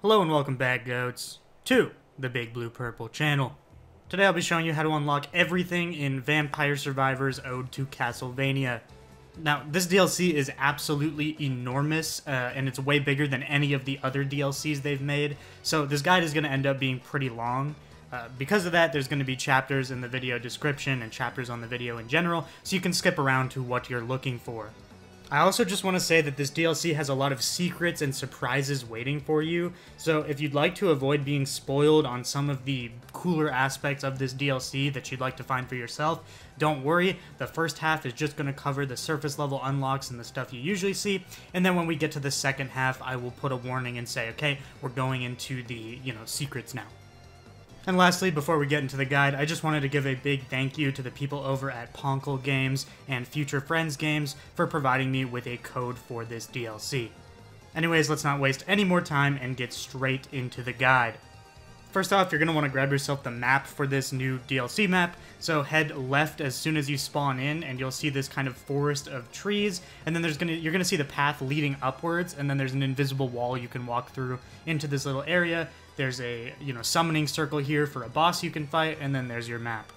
Hello and welcome back, goats, to the Big Blue Purple channel. Today I'll be showing you how to unlock everything in Vampire Survivors Ode to Castlevania. Now, this DLC is absolutely enormous, and it's way bigger than any of the other DLCs they've made, so this guide is going to end up being pretty long. Because of that, there's going to be chapters in the video description and chapters on the video in general, so you can skip around to what you're looking for. I also just want to say that this DLC has a lot of secrets and surprises waiting for you, so if you'd like to avoid being spoiled on some of the cooler aspects of this DLC that you'd like to find for yourself, don't worry, the first half is just going to cover the surface level unlocks and the stuff you usually see, and then when we get to the second half, I will put a warning and say, okay, we're going into the, secrets now. And lastly, before we get into the guide, I just wanted to give a big thank you to the people over at Ponkle Games and Future Friends Games for providing me with a code for this DLC. Anyways, let's not waste any more time and get straight into the guide. First off, you're going to want to grab yourself the map for this new DLC map, so head left as soon as you spawn in, and you'll see this kind of forest of trees, and then you're going to see the path leading upwards, and then there's an invisible wall you can walk through into this little area. There's a, summoning circle here for a boss you can fight, and then there's your map.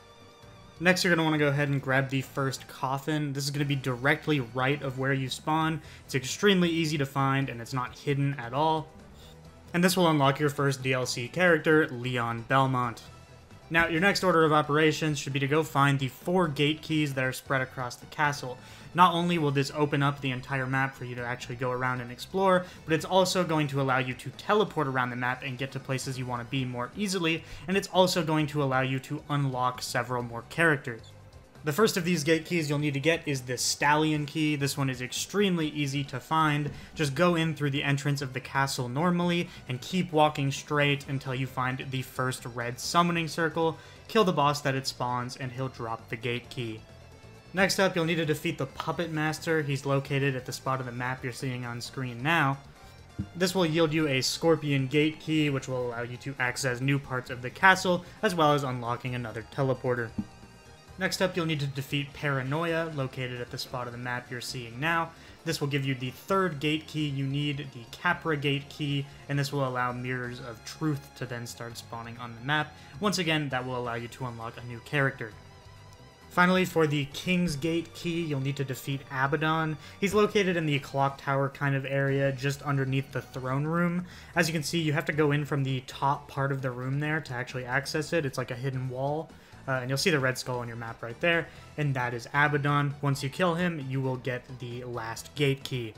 Next, you're going to want to go ahead and grab the first coffin. This is going to be directly right of where you spawn. It's extremely easy to find, and it's not hidden at all. And this will unlock your first DLC character, Leon Belmont. Now, your next order of operations should be to go find the 4 gate keys that are spread across the castle. Not only will this open up the entire map for you to actually go around and explore, but it's also going to allow you to teleport around the map and get to places you want to be more easily, and it's also going to allow you to unlock several more characters. The first of these gate keys you'll need to get is the Stallion Key. This one is extremely easy to find. Just go in through the entrance of the castle normally, and keep walking straight until you find the first red summoning circle, kill the boss that it spawns, and he'll drop the gate key. Next up, you'll need to defeat the Puppet Master. He's located at the spot of the map you're seeing on screen now. This will yield you a Scorpion Gate Key, which will allow you to access new parts of the castle, as well as unlocking another teleporter. Next up, you'll need to defeat Paranoia, located at the spot of the map you're seeing now. This will give you the 3rd gate key you need, the Capra Gate Key, and this will allow Mirrors of Truth to then start spawning on the map. Once again, that will allow you to unlock a new character. Finally, for the King's Gate Key, you'll need to defeat Abaddon. He's located in the clock tower kind of area, just underneath the throne room. As you can see, you have to go in from the top part of the room there to actually access it. It's like a hidden wall. And you'll see the red skull on your map right there, and that is Abaddon. Once you kill him, you will get the last gate key.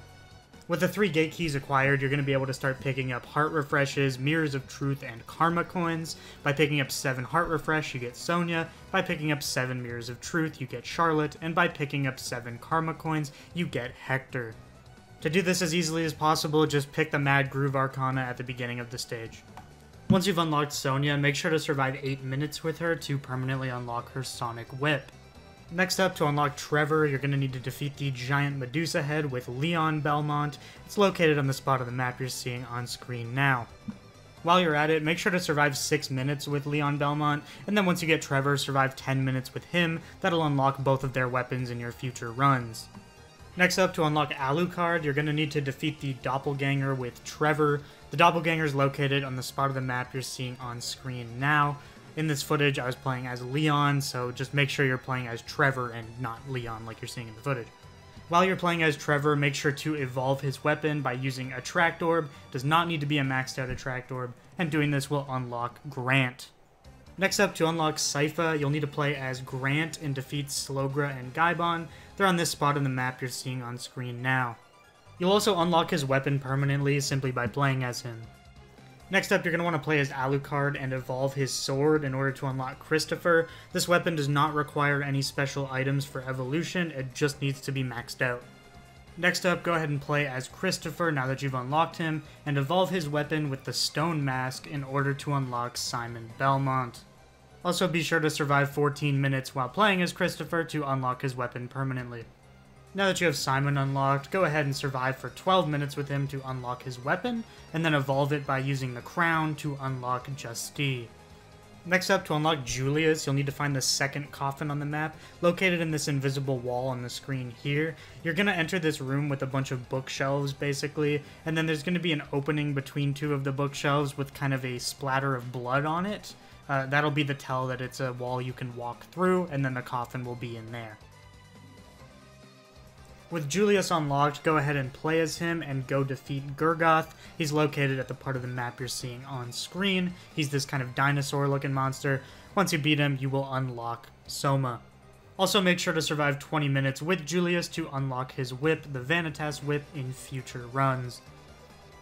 With the 3 gate keys acquired, you're going to be able to start picking up heart refreshes, mirrors of truth, and karma coins. By picking up 7 heart refresh, you get Sonia. By picking up 7 mirrors of truth, you get Charlotte. And by picking up 7 karma coins, you get Hector. To do this as easily as possible, just pick the Mad Groove Arcana at the beginning of the stage. Once you've unlocked Sonia, make sure to survive 8 minutes with her to permanently unlock her Sonic Whip. Next up, to unlock Trevor, you're going to need to defeat the giant Medusa head with Leon Belmont. It's located on the spot of the map you're seeing on screen now. While you're at it, make sure to survive 6 minutes with Leon Belmont, and then once you get Trevor, survive 10 minutes with him. That'll unlock both of their weapons in your future runs. Next up, to unlock Alucard, you're going to need to defeat the Doppelganger with Trevor. The Doppelganger is located on the spot of the map you're seeing on screen now. In this footage, I was playing as Leon, so just make sure you're playing as Trevor and not Leon like you're seeing in the footage. While you're playing as Trevor, make sure to evolve his weapon by using Attract Orb. Does not need to be a maxed out Attract Orb, and doing this will unlock Grant. Next up, to unlock Sypha, you'll need to play as Grant and defeat Slogra and Gaibon. They're on this spot on the map you're seeing on screen now. You'll also unlock his weapon permanently simply by playing as him. Next up, you're going to want to play as Alucard and evolve his sword in order to unlock Christopher. This weapon does not require any special items for evolution, it just needs to be maxed out. Next up, go ahead and play as Christopher now that you've unlocked him, and evolve his weapon with the Stone Mask in order to unlock Simon Belmont. Also be sure to survive 14 minutes while playing as Christopher to unlock his weapon permanently. Now that you have Simon unlocked, go ahead and survive for 12 minutes with him to unlock his weapon, and then evolve it by using the crown to unlock Juste. Next up, to unlock Julius, you'll need to find the second coffin on the map, located in this invisible wall on the screen here. You're going to enter this room with a bunch of bookshelves, basically, and then there's going to be an opening between two of the bookshelves with kind of a splatter of blood on it. That'll be the tell that it's a wall you can walk through, and then the coffin will be in there. With Julius unlocked, go ahead and play as him and go defeat Gurgoth. He's located at the part of the map you're seeing on screen. He's this kind of dinosaur-looking monster. Once you beat him, you will unlock Soma. Also, make sure to survive 20 minutes with Julius to unlock his whip, the Vanitas whip, in future runs.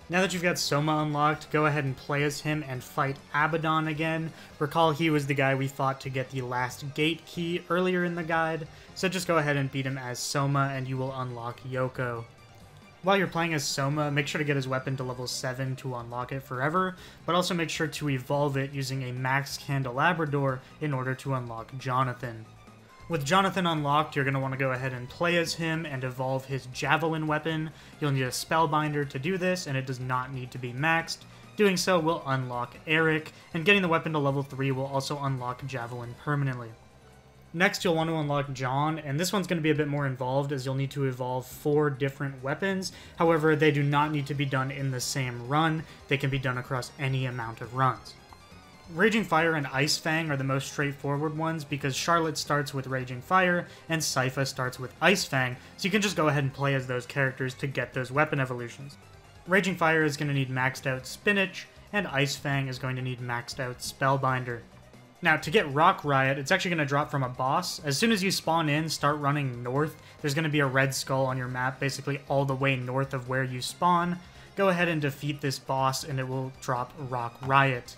Now that you've got Soma unlocked, go ahead and play as him and fight Abaddon again. Recall he was the guy we fought to get the last gate key earlier in the guide, so just go ahead and beat him as Soma and you will unlock Yoko. While you're playing as Soma, make sure to get his weapon to level 7 to unlock it forever, but also make sure to evolve it using a max candelabrador in order to unlock Jonathan. With Jonathan unlocked, you're going to want to go ahead and play as him and evolve his javelin weapon. You'll need a spellbinder to do this, and it does not need to be maxed. Doing so will unlock Eric, and getting the weapon to level 3 will also unlock javelin permanently. Next, you'll want to unlock John, and this one's going to be a bit more involved as you'll need to evolve 4 different weapons. However, they do not need to be done in the same run. They can be done across any amount of runs. Raging Fire and Ice Fang are the most straightforward ones because Charlotte starts with Raging Fire and Sypha starts with Ice Fang, so you can just go ahead and play as those characters to get those weapon evolutions. Raging Fire is going to need maxed out Spinach, and Ice Fang is going to need maxed out Spellbinder. Now, to get Rock Riot, it's actually going to drop from a boss. As soon as you spawn in, start running north, there's going to be a red skull on your map, basically all the way north of where you spawn. Go ahead and defeat this boss and it will drop Rock Riot.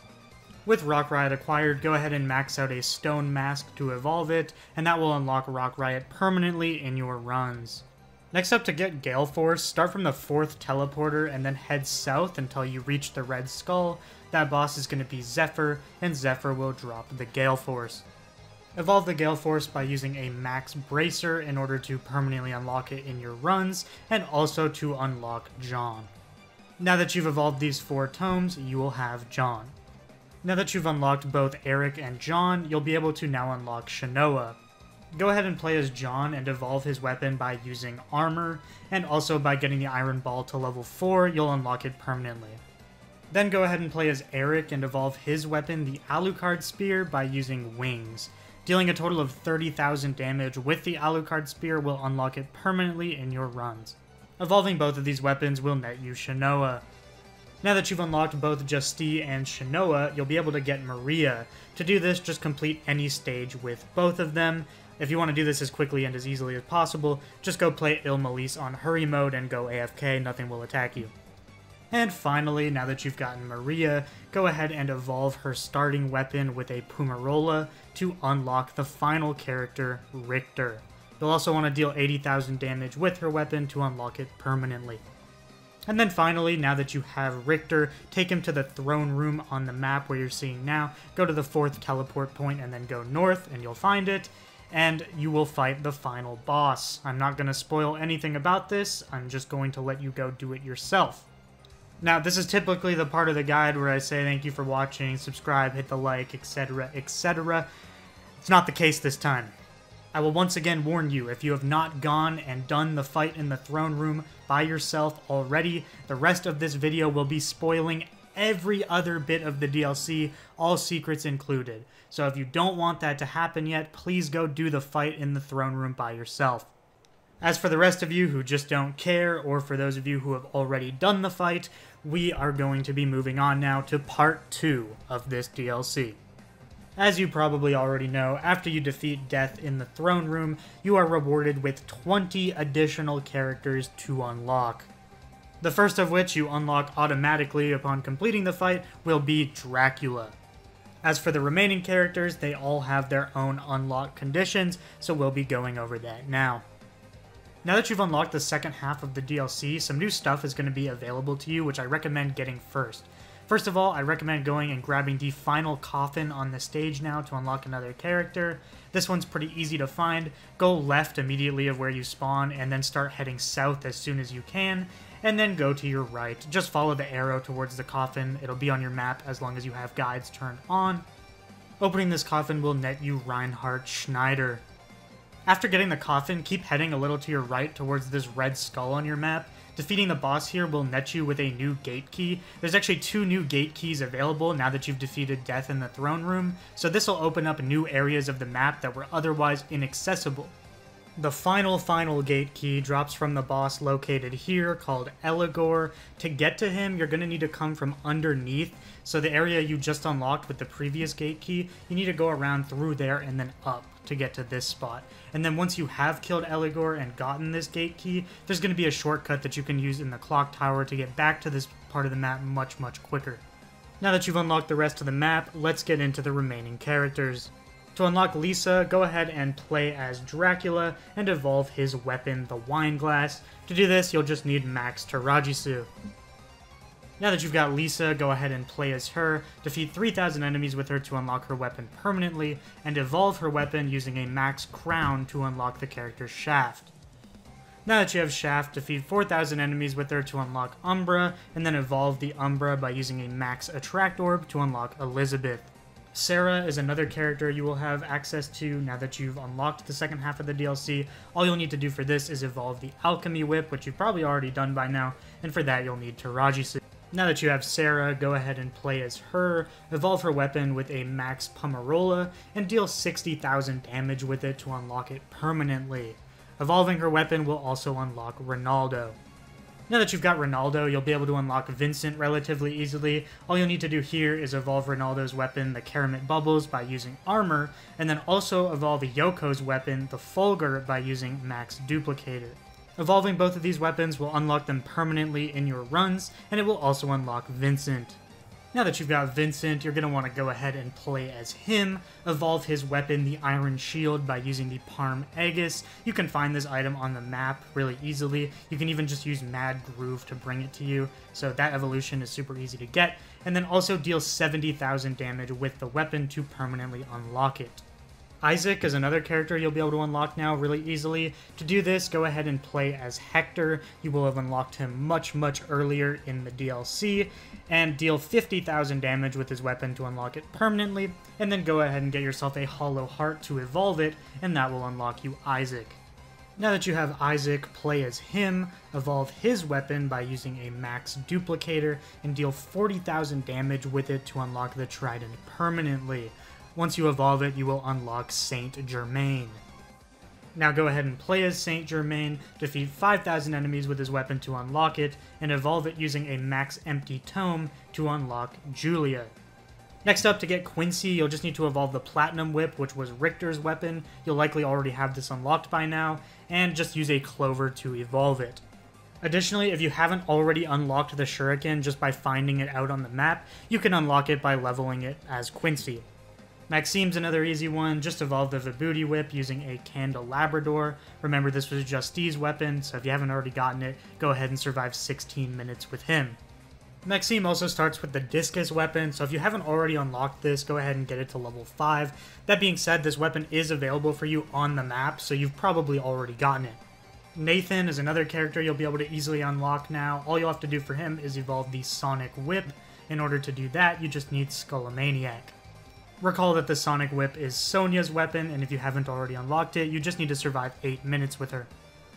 With Rock Riot acquired, go ahead and max out a Stone Mask to evolve it, and that will unlock Rock Riot permanently in your runs. Next up, to get Gale Force, start from the 4th teleporter and then head south until you reach the Red Skull. That boss is going to be Zephyr, and Zephyr will drop the Gale Force. Evolve the Gale Force by using a Max Bracer in order to permanently unlock it in your runs, and also to unlock John. Now that you've evolved these 4 tomes, you will have John. Now that you've unlocked both Eric and John, you'll be able to now unlock Shanoa. Go ahead and play as John and evolve his weapon by using Armor, and also by getting the Iron Ball to level 4, you'll unlock it permanently. Then go ahead and play as Eric and evolve his weapon, the Alucard Spear, by using Wings. Dealing a total of 30,000 damage with the Alucard Spear will unlock it permanently in your runs. Evolving both of these weapons will net you Shanoa. Now that you've unlocked both Juste and Shanoa, you'll be able to get Maria. To do this, just complete any stage with both of them. If you want to do this as quickly and as easily as possible, just go play Il Malise on Hurry Mode and go AFK, nothing will attack you. And finally, now that you've gotten Maria, go ahead and evolve her starting weapon with a Pumarola to unlock the final character, Richter. You'll also want to deal 80,000 damage with her weapon to unlock it permanently. And then finally, now that you have Richter, take him to the throne room on the map where you're seeing now. Go to the 4th teleport point and then go north and you'll find it. And you will fight the final boss. I'm not going to spoil anything about this. I'm just going to let you go do it yourself. Now, this is typically the part of the guide where I say thank you for watching, subscribe, hit the like, etc., etc. It's not the case this time. I will once again warn you, if you have not gone and done the fight in the throne room by yourself already, the rest of this video will be spoiling every other bit of the DLC, all secrets included. So if you don't want that to happen yet, please go do the fight in the throne room by yourself. As for the rest of you who just don't care, or for those of you who have already done the fight, we are going to be moving on now to part 2 of this DLC. As you probably already know, after you defeat Death in the throne room, you are rewarded with 20 additional characters to unlock. The first of which you unlock automatically upon completing the fight will be Dracula. As for the remaining characters, they all have their own unlock conditions, so we'll be going over that now. Now that you've unlocked the second half of the DLC, some new stuff is going to be available to you, which I recommend getting first. First of all, I recommend going and grabbing the final coffin on the stage now to unlock another character. This one's pretty easy to find. Go left immediately of where you spawn, and then start heading south as soon as you can, and then go to your right. Just follow the arrow towards the coffin. It'll be on your map as long as you have guides turned on. Opening this coffin will net you Reinhardt Schneider. After getting the coffin, keep heading a little to your right towards this red skull on your map. Defeating the boss here will net you with a new gate key. There's actually 2 new gate keys available now that you've defeated Death in the throne room, so this will open up new areas of the map that were otherwise inaccessible. The final gate key drops from the boss located here called Eligor. To get to him, you're going to need to come from underneath, so the area you just unlocked with the previous gate key, you need to go around through there and then up to get to this spot. And then once you have killed Eligor and gotten this gate key, there's going to be a shortcut that you can use in the clock tower to get back to this part of the map much quicker. Now that you've unlocked the rest of the map, let's get into the remaining characters. To unlock Lisa, go ahead and play as Dracula and evolve his weapon, the Wine Glass. To do this, you'll just need Max Tarajisu. Now that you've got Lisa, go ahead and play as her, defeat 3,000 enemies with her to unlock her weapon permanently, and evolve her weapon using a Max Crown to unlock the character Shaft. Now that you have Shaft, defeat 4,000 enemies with her to unlock Umbra, and then evolve the Umbra by using a Max Attract Orb to unlock Elizabeth. Sara is another character you will have access to now that you've unlocked the second half of the DLC. All you'll need to do for this is evolve the Alchemy Whip, which you've probably already done by now, and for that you'll need Tarajisu. Now that you have Sara, go ahead and play as her, evolve her weapon with a Max Pomerola, and deal 60,000 damage with it to unlock it permanently. Evolving her weapon will also unlock Rinaldo. Now that you've got Rinaldo, you'll be able to unlock Vincent relatively easily. All you'll need to do here is evolve Rinaldo's weapon, the Caramit Bubbles, by using Armor, and then also evolve Yoko's weapon, the Fulgur, by using Max Duplicator. Evolving both of these weapons will unlock them permanently in your runs, and it will also unlock Vincent. Now that you've got Vincent, you're going to want to go ahead and play as him, evolve his weapon, the Iron Shield, by using the Parm Aegis. You can find this item on the map really easily. You can even just use Mad Groove to bring it to you, so that evolution is super easy to get. And then also deal 70,000 damage with the weapon to permanently unlock it. Isaac is another character you'll be able to unlock now really easily. To do this, go ahead and play as Hector. You will have unlocked him much earlier in the DLC, and deal 50,000 damage with his weapon to unlock it permanently, and then go ahead and get yourself a Hollow Heart to evolve it, and that will unlock you Isaac. Now that you have Isaac, play as him, evolve his weapon by using a Max Duplicator, and deal 40,000 damage with it to unlock the Trident permanently. Once you evolve it, you will unlock Saint Germain. Now go ahead and play as Saint Germain, defeat 5,000 enemies with his weapon to unlock it, and evolve it using a Max Empty Tome to unlock Julia. Next up, to get Quincy, you'll just need to evolve the Platinum Whip, which was Richter's weapon. You'll likely already have this unlocked by now, and just use a Clover to evolve it. Additionally, if you haven't already unlocked the Shuriken just by finding it out on the map, you can unlock it by leveling it as Quincy. Maxim's another easy one, just evolve the Vibhuti Whip using a Candelabrador. Remember, this was Juste's weapon, so if you haven't already gotten it, go ahead and survive 16 minutes with him. Maxim also starts with the Discus weapon, so if you haven't already unlocked this, go ahead and get it to level 5. That being said, this weapon is available for you on the map, so you've probably already gotten it. Nathan is another character you'll be able to easily unlock now. All you'll have to do for him is evolve the Sonic Whip. In order to do that, you just need Skullomaniac. Recall that the Sonic Whip is Sonia's weapon, and if you haven't already unlocked it, you just need to survive 8 minutes with her.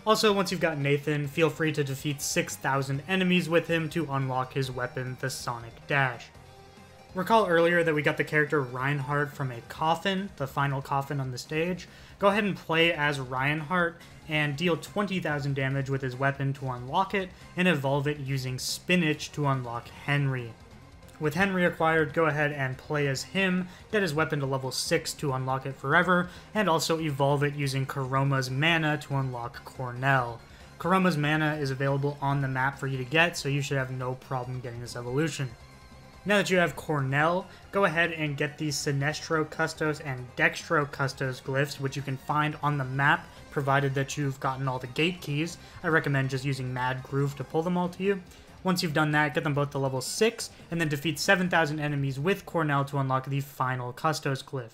Also, once you've got Nathan, feel free to defeat 6,000 enemies with him to unlock his weapon, the Sonic Dash. Recall earlier that we got the character Reinhardt from a Coffin, the final Coffin on the stage. Go ahead and play as Reinhardt and deal 20,000 damage with his weapon to unlock it, and evolve it using Spinach to unlock Henry. With Henry acquired, go ahead and play as him, get his weapon to level 6 to unlock it forever, and also evolve it using Karoma's Mana to unlock Cornell. Karoma's Mana is available on the map for you to get, so you should have no problem getting this evolution. Now that you have Cornell, go ahead and get the Sinestro Custos and Dextro Custos glyphs, which you can find on the map, provided that you've gotten all the gate keys. I recommend just using Mad Groove to pull them all to you. Once you've done that, get them both to level 6, and then defeat 7,000 enemies with Cornell to unlock the final Custos glyph.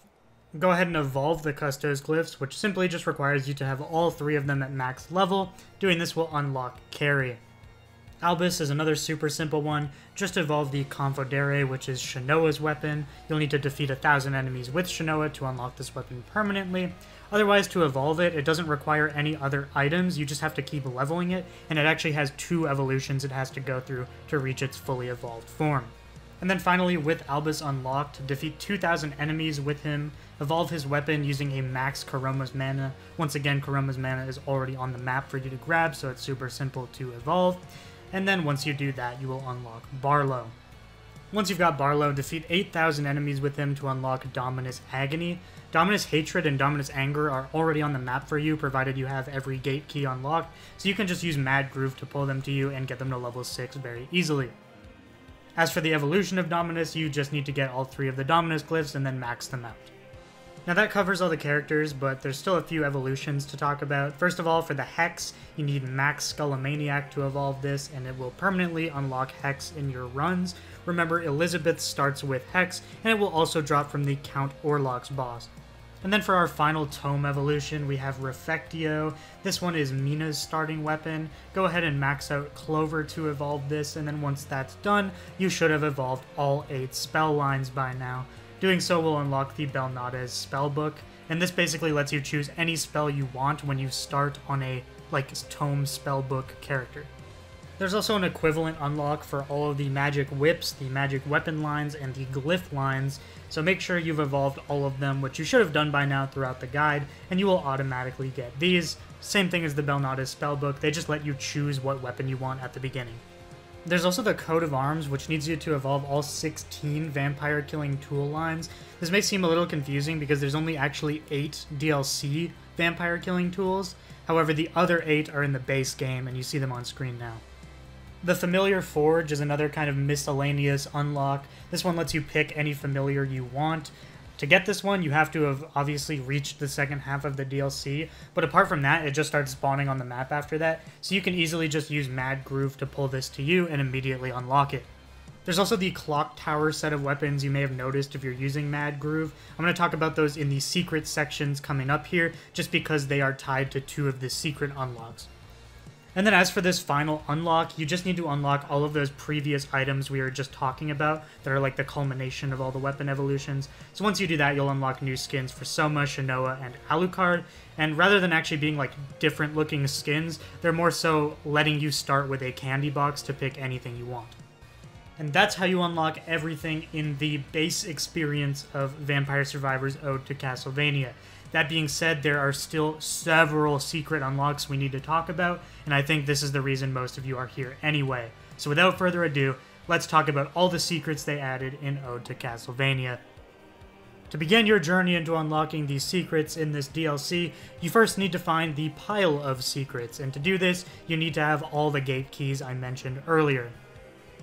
Go ahead and evolve the Custos glyphs, which simply just requires you to have all 3 of them at max level. Doing this will unlock Carrie. Albus is another super simple one. Just evolve the Confodere, which is Shanoa's weapon. You'll need to defeat 1,000 enemies with Shanoa to unlock this weapon permanently. Otherwise, to evolve it, it doesn't require any other items. You just have to keep leveling it, and it actually has 2 evolutions it has to go through to reach its fully evolved form. And then finally, with Albus unlocked, defeat 2,000 enemies with him, evolve his weapon using a max Karoma's mana. Once again, Karoma's mana is already on the map for you to grab, so it's super simple to evolve. And then once you do that, you will unlock Barlowe. Once you've got Barlowe, defeat 8,000 enemies with him to unlock Dominus Agony. Dominus Hatred and Dominus Anger are already on the map for you, provided you have every gate key unlocked, so you can just use Mad Groove to pull them to you and get them to level 6 very easily. As for the evolution of Dominus, you just need to get all 3 of the Dominus glyphs and then max them out. Now that covers all the characters, but there's still a few evolutions to talk about. First of all, for the Hex, you need Max Skullomaniac to evolve this, and it will permanently unlock Hex in your runs. Remember, Elizabeth starts with Hex, and it will also drop from the Count Orlok's boss. And then for our final tome evolution, we have Refectio. This one is Mina's starting weapon. Go ahead and max out Clover to evolve this, and then once that's done, you should have evolved all 8 spell lines by now. Doing so will unlock the Belnades spellbook, and this basically lets you choose any spell you want when you start on a, tome spellbook character. There's also an equivalent unlock for all of the magic whips, the magic weapon lines, and the glyph lines, so make sure you've evolved all of them, which you should have done by now throughout the guide, and you will automatically get these. Same thing as the Belnades spellbook, they just let you choose what weapon you want at the beginning. There's also the Coat of Arms, which needs you to evolve all 16 vampire-killing tool lines. This may seem a little confusing because there's only actually 8 DLC vampire-killing tools, however the other 8 are in the base game, and you see them on screen now. The Familiar Forge is another kind of miscellaneous unlock. This one lets you pick any familiar you want. To get this one, you have to have obviously reached the second half of the DLC, but apart from that, it just starts spawning on the map after that, so you can easily just use Mad Groove to pull this to you and immediately unlock it. There's also the Clock Tower set of weapons you may have noticed if you're using Mad Groove. I'm going to talk about those in the secret sections coming up here, just because they are tied to 2 of the secret unlocks. And then as for this final unlock, you just need to unlock all of those previous items we were just talking about that are like the culmination of all the weapon evolutions. So once you do that, you'll unlock new skins for Soma, Shanoa, and Alucard. And rather than actually being like different looking skins, they're more so letting you start with a candy box to pick anything you want. And that's how you unlock everything in the base experience of Vampire Survivors Ode to Castlevania. That being said, there are still several secret unlocks we need to talk about, and I think this is the reason most of you are here anyway. So without further ado, let's talk about all the secrets they added in Ode to Castlevania. To begin your journey into unlocking these secrets in this DLC, you first need to find the pile of secrets, and to do this, you need to have all the gate keys I mentioned earlier.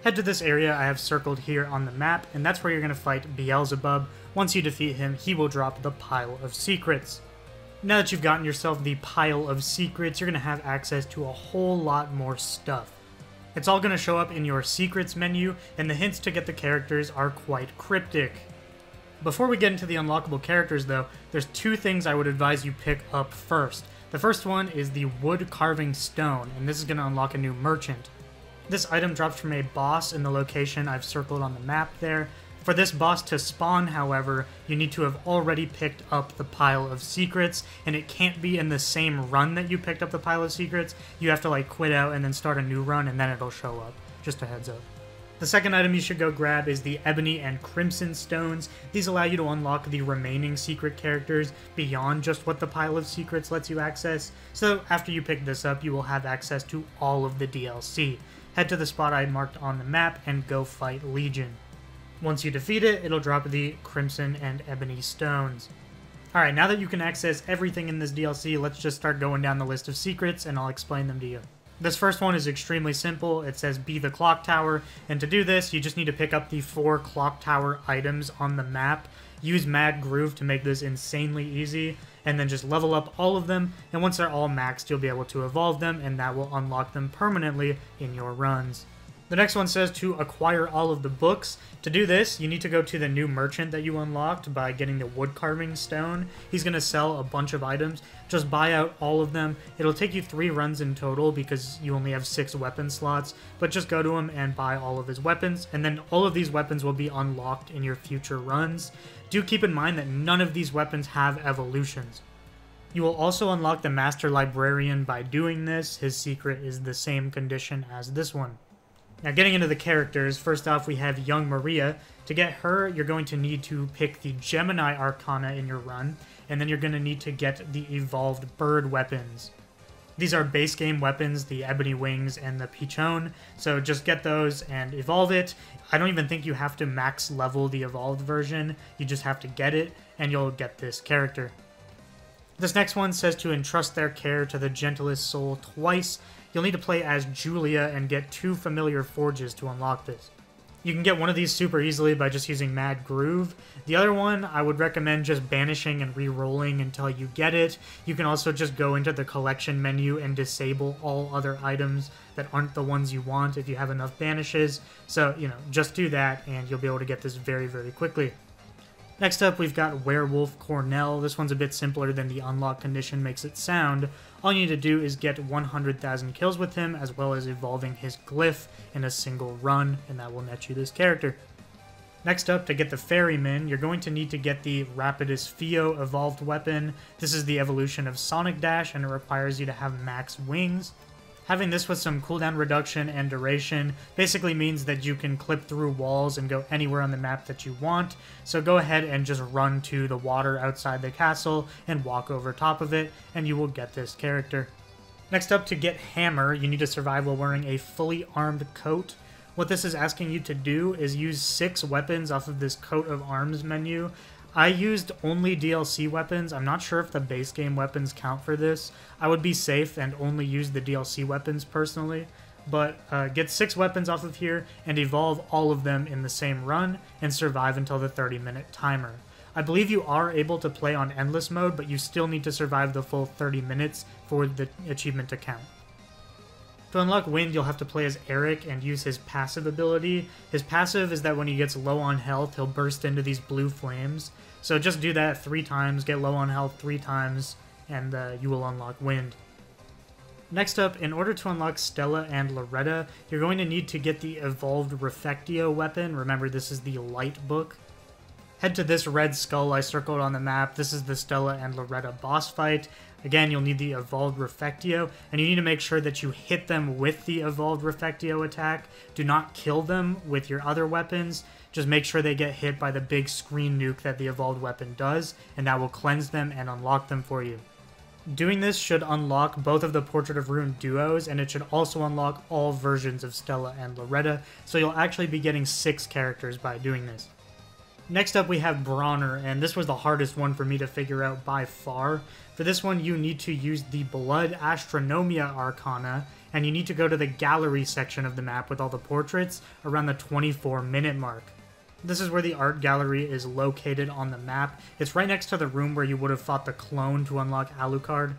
Head to this area I have circled here on the map, and that's where you're going to fight Beelzebub. Once you defeat him, he will drop the pile of secrets. Now that you've gotten yourself the pile of secrets, you're going to have access to a whole lot more stuff. It's all going to show up in your secrets menu, and the hints to get the characters are quite cryptic. Before we get into the unlockable characters though, there's 2 things I would advise you pick up first. The first one is the wood carving stone, and this is going to unlock a new merchant. This item drops from a boss in the location I've circled on the map there. For this boss to spawn, however, you need to have already picked up the pile of secrets, and it can't be in the same run that you picked up the pile of secrets. You have to quit out and then start a new run, and then it'll show up. Just a heads up. The second item you should go grab is the Ebony and Crimson Stones. These allow you to unlock the remaining secret characters beyond just what the pile of secrets lets you access. So after you pick this up, you will have access to all of the DLC. Head to the spot I marked on the map and go fight Legion. Once you defeat it, it'll drop the Crimson and Ebony Stones. Alright, now that you can access everything in this DLC, let's just start going down the list of secrets and I'll explain them to you. This first one is extremely simple. It says be the clock tower, and to do this, you just need to pick up the 4 clock tower items on the map. Use Mad Groove to make this insanely easy, and then just level up all of them, and once they're all maxed, you'll be able to evolve them, and that will unlock them permanently in your runs. The next one says to acquire all of the books. To do this, you need to go to the new merchant that you unlocked by getting the wood carving stone. He's going to sell a bunch of items. Just buy out all of them. It'll take you 3 runs in total because you only have 6 weapon slots, but just go to him and buy all of his weapons, and then all of these weapons will be unlocked in your future runs. Do keep in mind that none of these weapons have evolutions. You will also unlock the Master Librarian by doing this. His secret is the same condition as this one. Now, getting into the characters, first off we have young Maria. To get her, you're going to need to pick the Gemini Arcana in your run, and then you're going to need to get the evolved bird weapons. These are base game weapons, the Ebony Wings and the Pichon, so just get those and evolve it. I don't even think you have to max level the evolved version, you just have to get it, and you'll get this character. This next one says to entrust their care to the gentlest soul twice. You'll need to play as Julia and get 2 familiar forges to unlock this. You can get one of these super easily by just using Mad Groove. The other one, I would recommend just banishing and re-rolling until you get it. You can also just go into the collection menu and disable all other items that aren't the ones you want if you have enough banishes. So, just do that and you'll be able to get this very, very quickly. Next up, we've got Werewolf Cornell. This one's a bit simpler than the unlock condition makes it sound. All you need to do is get 100,000 kills with him, as well as evolving his glyph in a single run, and that will net you this character. Next up, to get the Ferryman, you're going to need to get the Rapidus Fio evolved weapon. This is the evolution of Sonic Dash, and it requires you to have max wings. Having this with some cooldown reduction and duration basically means that you can clip through walls and go anywhere on the map that you want. So go ahead and just run to the water outside the castle and walk over top of it, and you will get this character. Next up, to get Hammer, you need to survive while wearing a fully armed coat. What this is asking you to do is use 6 weapons off of this coat of arms menu. I used only DLC weapons. I'm not sure if the base game weapons count for this. I would be safe and only use the DLC weapons personally. But get 6 weapons off of here and evolve all of them in the same run and survive until the 30-minute timer. I believe you are able to play on endless mode, but you still need to survive the full 30 minutes for the achievement to count. To unlock Wind, you'll have to play as Eric and use his passive ability. His passive is that when he gets low on health, he'll burst into these blue flames. So just do that 3 times, get low on health 3 times, and you will unlock Wind. Next up, in order to unlock Stella and Loretta, you're going to need to get the evolved Refectio weapon. Remember, this is the light book. Head to this red skull I circled on the map. This is the Stella and Loretta boss fight. Again, you'll need the evolved Refectio, and you need to make sure that you hit them with the evolved Refectio attack. Do not kill them with your other weapons. Just make sure they get hit by the big screen nuke that the evolved weapon does, and that will cleanse them and unlock them for you. Doing this should unlock both of the Portrait of Ruin duos, and it should also unlock all versions of Stella and Loretta, so you'll actually be getting 6 characters by doing this. Next up, we have Brauner, and this was the hardest one for me to figure out by far. For this one, you need to use the Blood Astronomia Arcana, and you need to go to the gallery section of the map with all the portraits around the 24-minute mark. This is where the art gallery is located on the map. It's right next to the room where you would have fought the clone to unlock Alucard.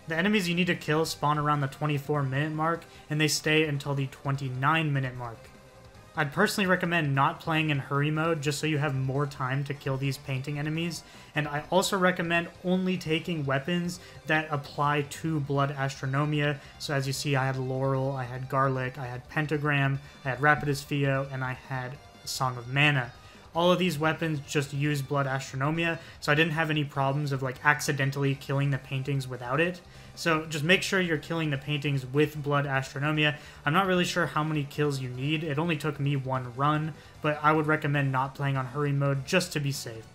The enemies you need to kill spawn around the 24-minute mark, and they stay until the 29-minute mark. I'd personally recommend not playing in hurry mode just so you have more time to kill these painting enemies, and I also recommend only taking weapons that apply to Blood Astronomia. So as you see, I had Laurel, I had Garlic, I had Pentagram, I had Rapidus Fio, and I had Song of Mana. All of these weapons just use Blood Astronomia, so I didn't have any problems of accidentally killing the paintings without it. So just make sure you're killing the paintings with Blood Astronomia. I'm not really sure how many kills you need. It only took me 1 run, but I would recommend not playing on hurry mode just to be safe.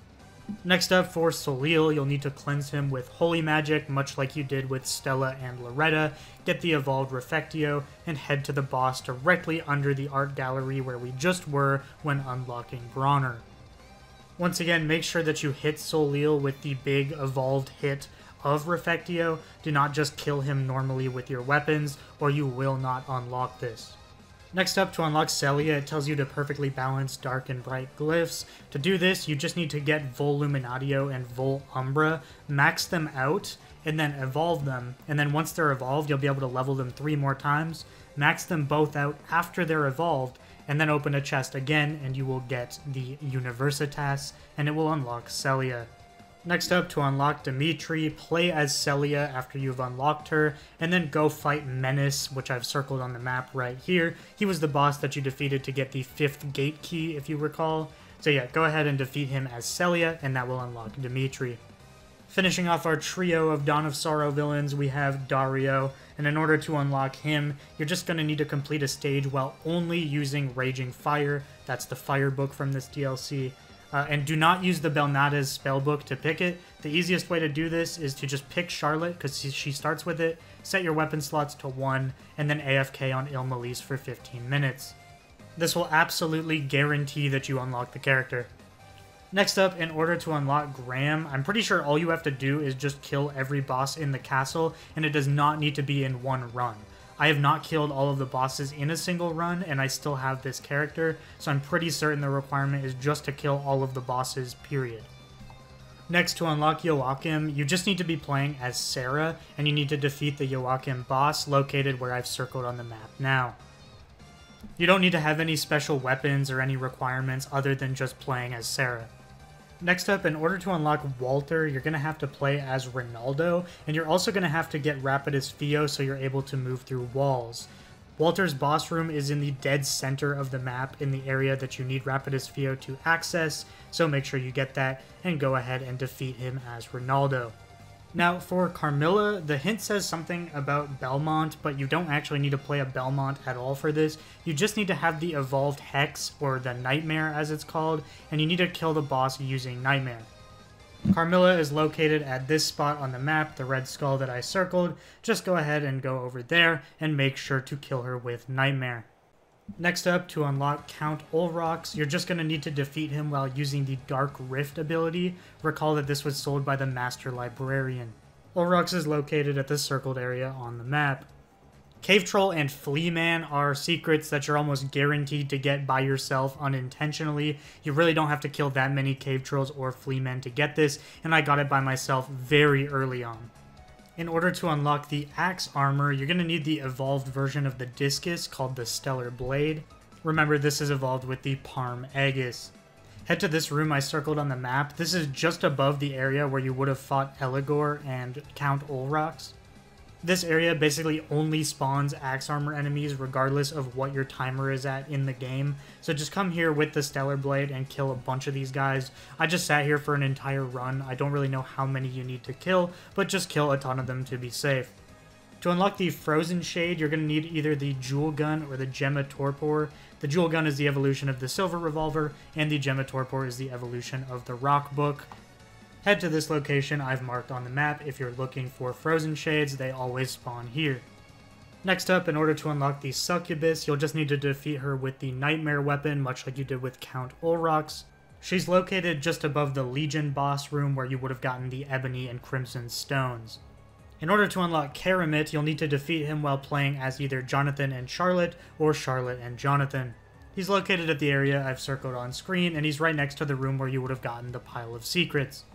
Next up, for Soleil, you'll need to cleanse him with Holy Magic, much like you did with Stella and Loretta, get the evolved Refectio, and head to the boss directly under the art gallery where we just were when unlocking Brauner. Once again, make sure that you hit Soleil with the big evolved hit of Refectio. Do not just kill him normally with your weapons, or you will not unlock this. Next up, to unlock Celia, it tells you to perfectly balance dark and bright glyphs. To do this, you just need to get Vol Luminatio and Vol Umbra, max them out, and then evolve them. And then once they're evolved, you'll be able to level them 3 more times, max them both out after they're evolved, and then open a chest again, and you will get the Universitas, and it will unlock Celia. Next up, to unlock Dimitri, play as Celia after you've unlocked her, and then go fight Menace, which I've circled on the map right here. He was the boss that you defeated to get the 5th gate key, if you recall. So yeah, go ahead and defeat him as Celia, and that will unlock Dimitri. Finishing off our trio of Dawn of Sorrow villains, we have Dario, and in order to unlock him, you're just going to need to complete a stage while only using Raging Fire. That's the fire book from this DLC. And do not use the Belnades spellbook to pick it. The easiest way to do this is to just pick Charlotte, because she starts with it, set your weapon slots to 1, and then AFK on Il Malise for 15 minutes. This will absolutely guarantee that you unlock the character. Next up, in order to unlock Graham, I'm pretty sure all you have to do is just kill every boss in the castle, and it does not need to be in one run. I have not killed all of the bosses in a single run, and I still have this character, so I'm pretty certain the requirement is just to kill all of the bosses, period. Next, to unlock Joachim, you just need to be playing as Sara, and you need to defeat the Joachim boss located where I've circled on the map now. You don't need to have any special weapons or any requirements other than just playing as Sara. Next up, in order to unlock Walter, you're going to have to play as Rinaldo, and you're also going to have to get Rapidus Fio so you're able to move through walls. Walter's boss room is in the dead center of the map in the area that you need Rapidus Fio to access, so make sure you get that and go ahead and defeat him as Rinaldo. Now, for Carmilla, the hint says something about Belmont, but you don't actually need to play a Belmont at all for this. You just need to have the evolved Hex, or the Nightmare as it's called, and you need to kill the boss using Nightmare. Carmilla is located at this spot on the map, the red skull that I circled. Just go ahead and go over there, and make sure to kill her with Nightmare. Next up, to unlock Count Ulrox, you're just going to need to defeat him while using the Dark Rift ability. Recall that this was sold by the Master Librarian. Ulrox is located at the circled area on the map. Cave Troll and Flea Man are secrets that you're almost guaranteed to get by yourself unintentionally. You really don't have to kill that many Cave Trolls or Flea Men to get this, and I got it by myself very early on. In order to unlock the Axe Armor, you're going to need the evolved version of the Discus called the Stellar Blade. Remember, this is evolved with the Parm Aegis. Head to this room I circled on the map. This is just above the area where you would have fought Eligor and Count Ulrox. This area basically only spawns Axe Armor enemies regardless of what your timer is at in the game. So just come here with the Stellar Blade and kill a bunch of these guys. I just sat here for an entire run. I don't really know how many you need to kill, but just kill a ton of them to be safe. To unlock the Frozen Shade, you're going to need either the Jewel Gun or the Gemma Torpor. The Jewel Gun is the evolution of the Silver Revolver, and the Gemma Torpor is the evolution of the Rock Book. Head to this location I've marked on the map if you're looking for Frozen Shades. They always spawn here. Next up, in order to unlock the Succubus, you'll just need to defeat her with the Nightmare weapon, much like you did with Count Ulrox. She's located just above the Legion boss room where you would have gotten the Ebony and Crimson Stones. In order to unlock Karamit, you'll need to defeat him while playing as either Jonathan and Charlotte, or Charlotte and Jonathan. He's located at the area I've circled on screen, and he's right next to the room where you would have gotten the Pile of Secrets.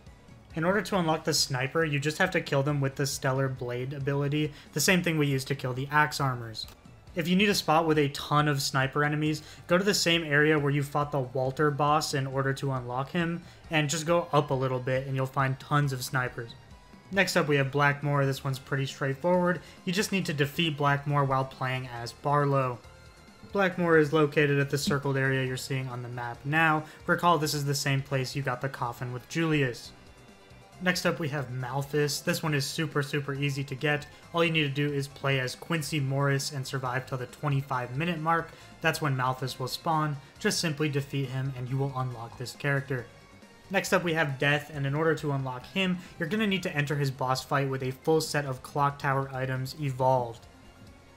In order to unlock the Sniper, you just have to kill them with the Stellar Blade ability, the same thing we used to kill the Axe Armors. If you need a spot with a ton of Sniper enemies, go to the same area where you fought the Walter boss in order to unlock him, and just go up a little bit and you'll find tons of Snipers. Next up we have Blackmore. This one's pretty straightforward. You just need to defeat Blackmore while playing as Barlowe. Blackmore is located at the circled area you're seeing on the map now. Recall this is the same place you got the Coffin with Julius. Next up we have Malthus. This one is super easy to get. All you need to do is play as Quincy Morris and survive till the 25-minute mark. That's when Malthus will spawn. Just simply defeat him and you will unlock this character. Next up we have Death, and in order to unlock him, you're going to need to enter his boss fight with a full set of Clock Tower items evolved.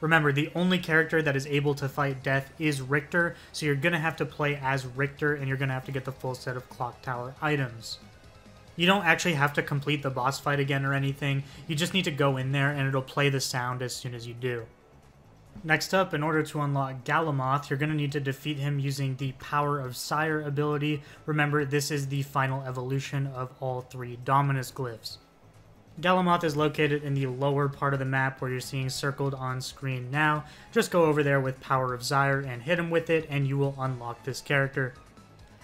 Remember, the only character that is able to fight Death is Richter, so you're going to have to play as Richter and you're going to have to get the full set of Clock Tower items. You don't actually have to complete the boss fight again or anything, you just need to go in there and it'll play the sound as soon as you do. Next up, in order to unlock Galamoth, you're going to need to defeat him using the Power of Sire ability. Remember, this is the final evolution of all three Dominus glyphs. Galamoth is located in the lower part of the map where you're seeing circled on screen now. Just go over there with Power of Zyre and hit him with it, and you will unlock this character.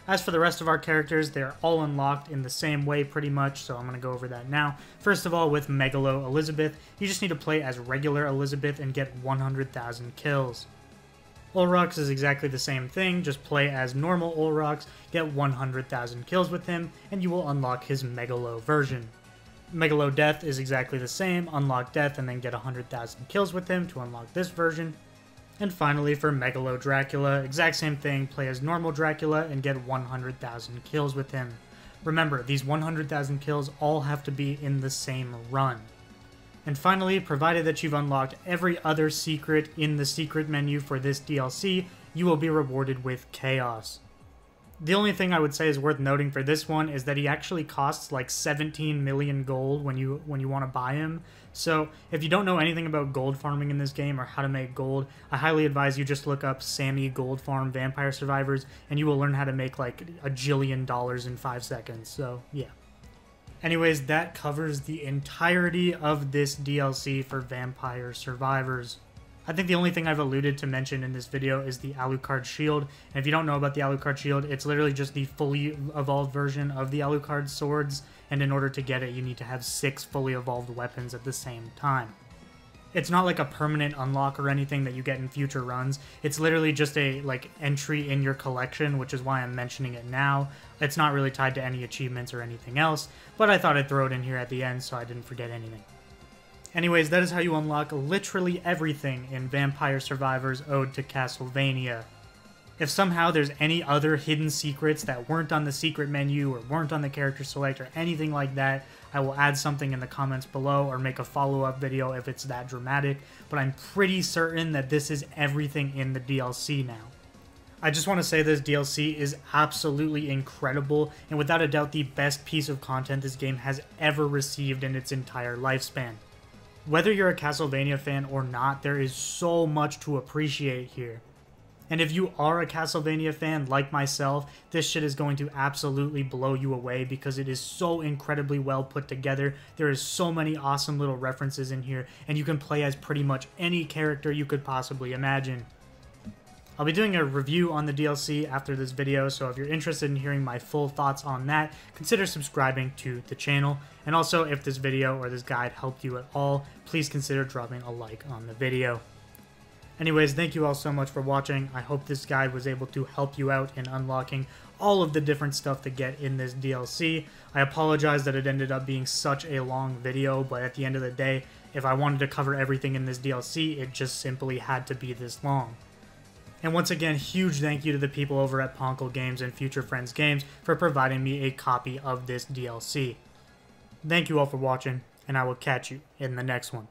As for the rest of our characters, they're all unlocked in the same way pretty much, so I'm going to go over that now. First of all, with Megalo Elizabeth, you just need to play as regular Elizabeth and get 100,000 kills. Ulrox is exactly the same thing, just play as normal Ulrox, get 100,000 kills with him, and you will unlock his Megalo version. Megalo Death is exactly the same, unlock Death and then get 100,000 kills with him to unlock this version. And finally, for Megalo Dracula, exact same thing, play as normal Dracula and get 100,000 kills with him. Remember, these 100,000 kills all have to be in the same run. And finally, provided that you've unlocked every other secret in the secret menu for this DLC, you will be rewarded with Chaos. The only thing I would say is worth noting for this one is that he actually costs like 17 million gold when you want to buy him. So if you don't know anything about gold farming in this game or how to make gold, I highly advise you just look up Sammy Gold Farm Vampire Survivors and you will learn how to make like $1 jillion in 5 seconds. So yeah. Anyways, that covers the entirety of this DLC for Vampire Survivors. I think the only thing I've alluded to mention in this video is the Alucard shield. And if you don't know about the Alucard shield, it's literally just the fully evolved version of the Alucard swords. And in order to get it, you need to have 6 fully evolved weapons at the same time. It's not like a permanent unlock or anything that you get in future runs. It's literally just a entry in your collection, which is why I'm mentioning it now. It's not really tied to any achievements or anything else, but I thought I'd throw it in here at the end so I didn't forget anything. Anyways, that is how you unlock literally everything in Vampire Survivors Ode to Castlevania. If somehow there's any other hidden secrets that weren't on the secret menu or weren't on the character select or anything like that, I will add something in the comments below or make a follow-up video if it's that dramatic, but I'm pretty certain that this is everything in the DLC now. I just want to say this DLC is absolutely incredible and without a doubt the best piece of content this game has ever received in its entire lifespan. Whether you're a Castlevania fan or not, there is so much to appreciate here. And if you are a Castlevania fan like myself, this shit is going to absolutely blow you away because it is so incredibly well put together. There is so many awesome little references in here, and you can play as pretty much any character you could possibly imagine. I'll be doing a review on the DLC after this video, so if you're interested in hearing my full thoughts on that, consider subscribing to the channel. And also, if this video or this guide helped you at all, please consider dropping a like on the video. Anyways, thank you all so much for watching. I hope this guide was able to help you out in unlocking all of the different stuff to get in this DLC. I apologize that it ended up being such a long video, but at the end of the day, if I wanted to cover everything in this DLC, it just simply had to be this long. And once again, huge thank you to the people over at Ponkle Games and Future Friends Games for providing me a copy of this DLC. Thank you all for watching, and I will catch you in the next one.